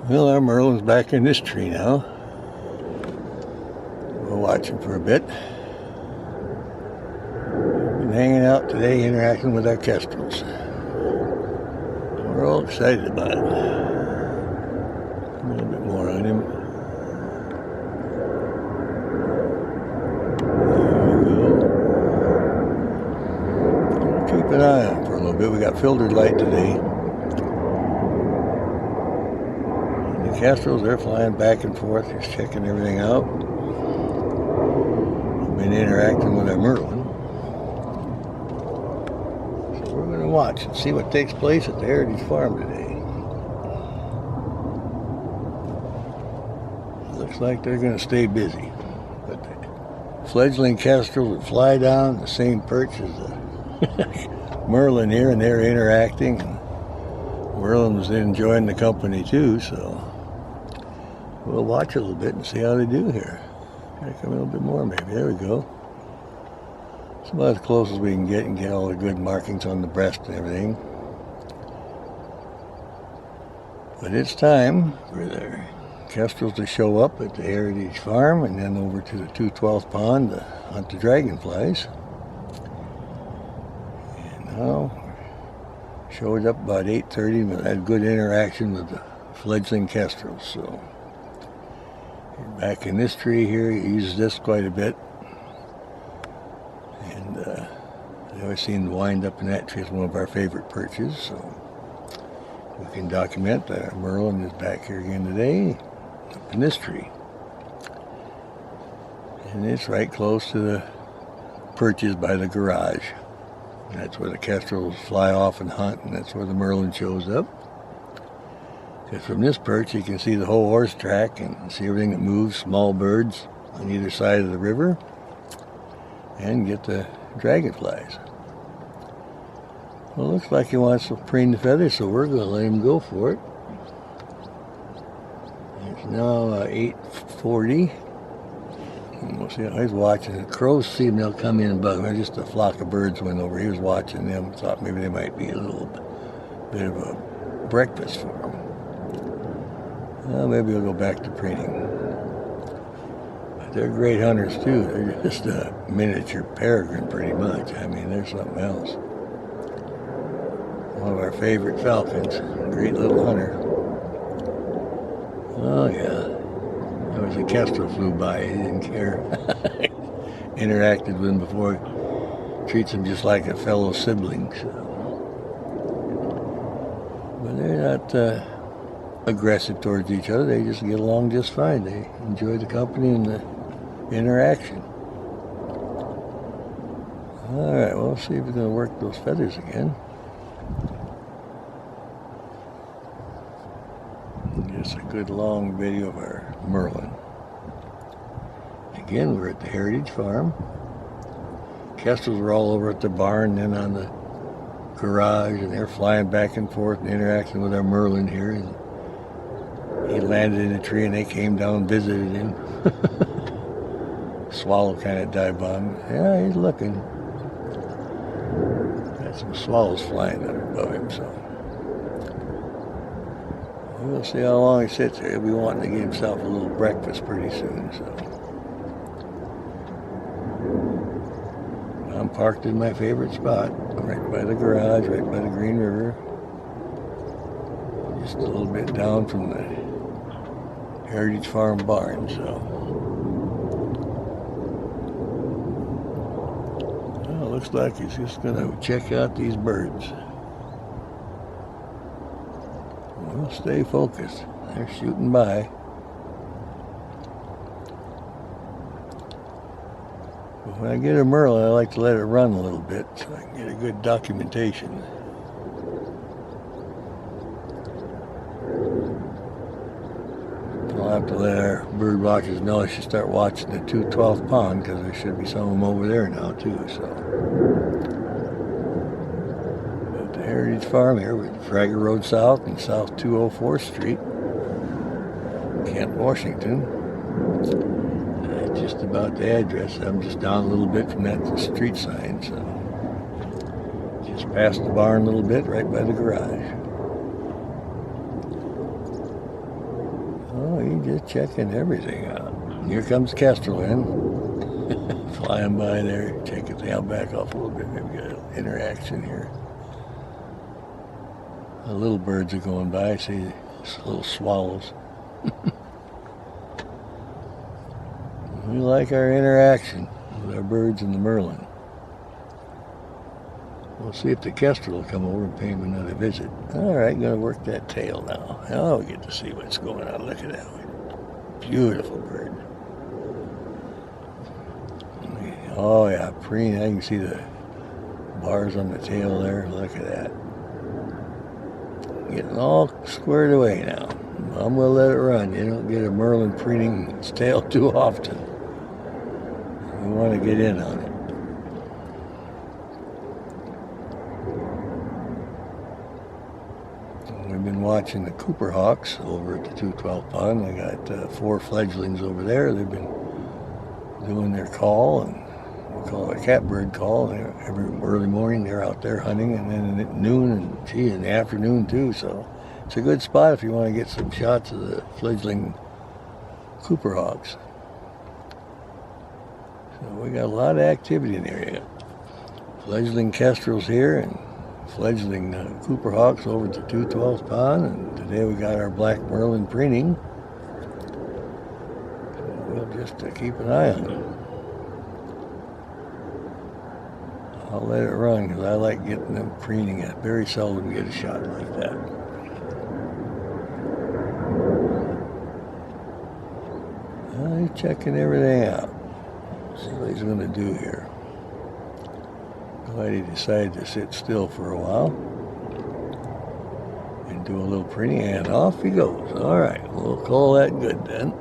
Well, our Merlin's back in this tree now. We'll watch him for a bit. Been hanging out today, interacting with our kestrels. We're all excited about it. A little bit more on him. There we go. We'll keep an eye on him for a little bit. We got filtered light today. Kestrels, they're flying back and forth, just checking everything out. I've been interacting with our Merlin. So we're going to watch and see what takes place at the Heritage Farm today. Looks like they're going to stay busy. But the fledgling kestrels would fly down the same perch as the Merlin here, and they're interacting. Merlin was enjoying the company too, so we'll watch a little bit and see how they do here. Gotta come a little bit more maybe. There we go. It's about as close as we can get and get all the good markings on the breast and everything. But it's time for the kestrels to show up at the Heritage Farm and then over to the 212th pond to hunt the dragonflies. And now showed up about 8:30 and had good interaction with the fledgling kestrels. So back in this tree here, he uses this quite a bit. And I always seem to wind up in that tree. It's one of our favorite perches. So we can document that our Merlin is back here again today, up in this tree. And it's right close to the perches by the garage. And that's where the kestrels fly off and hunt, and that's where the Merlin shows up. Because from this perch you can see the whole horse track and see everything that moves, small birds on either side of the river, and get the dragonflies. Well, it looks like he wants to preen the feathers, so we're going to let him go for it. It's now 8:40. And we'll see how he's watching. The crows see him, they'll come in and bug him. Just a flock of birds went over. He was watching them, thought maybe they might be a little bit of a breakfast for him. Well, maybe we'll go back to preening. But they're great hunters too. They're just a miniature peregrine pretty much. I mean, they're something else. One of our favorite falcons. Great little hunter. Oh yeah. There was a kestrel flew by. He didn't care. Interacted with him before. Treats him just like a fellow sibling. So. But they're not aggressive towards each other. They just get along just fine. They enjoy the company and the interaction. All right, well, let's see if we're going to work those feathers again. Just a good long video of our Merlin. Again, we're at the Heritage Farm. Kestrels are all over at the barn, then on the garage, and they're flying back and forth and interacting with our Merlin here. And he landed in a tree and they came down and visited him. Swallow kind of dive bomb. Yeah, he's looking. Got some swallows flying above him, so we'll see how long he sits here. He'll be wanting to get himself a little breakfast pretty soon. So I'm parked in my favorite spot, right by the garage, right by the Green River. Just a little bit down from the Heritage Farm barn, so. Well, it looks like he's just going to check out these birds. We'll stay focused. They're shooting by. But when I get a Merlin, I like to let it run a little bit so I can get a good documentation. I'll have to let our bird watchers know I should start watching the 212th pond, because there should be some of them over there now too. So at the Heritage Farm here with Frager Road South and South 204th Street, Kent, Washington. Just about the address. I'm just down a little bit from that street sign, so just past the barn a little bit, right by the garage. He's just checking everything out. Here comes Kestrel in. Flying by there. Check it out, back off a little bit. Maybe got an interaction here. The little birds are going by. I see these little swallows. We like our interaction with our birds and the Merlin. We'll see if the Kestrel will come over and pay him another visit. All right, going to work that tail now. Now we get to see what's going on. Look at that one. Beautiful bird. Oh yeah, preening. I can see the bars on the tail there. Look at that. Getting all squared away now. I'm going to let it run. You don't get a Merlin preening its tail too often. We want to get in on it. We've been watching the Cooper Hawks over at the 212 pond. I got 4 fledglings over there. They've been doing their call, and we call it a catbird call. Every early morning they're out there hunting, and then at noon and in the afternoon too. So it's a good spot if you want to get some shots of the fledgling Cooper Hawks. So we got a lot of activity in the area. Fledgling kestrels here and fledgling Cooper Hawks over at the 212 pond, and today we got our black Merlin preening. So we'll just keep an eye on them. I'll let it run because I like getting them preening. I very seldom get a shot like that. He's checking everything out. See what he's going to do here. Glad he decided to sit still for a while and do a little preening, and off he goes. All right, we'll call that good then.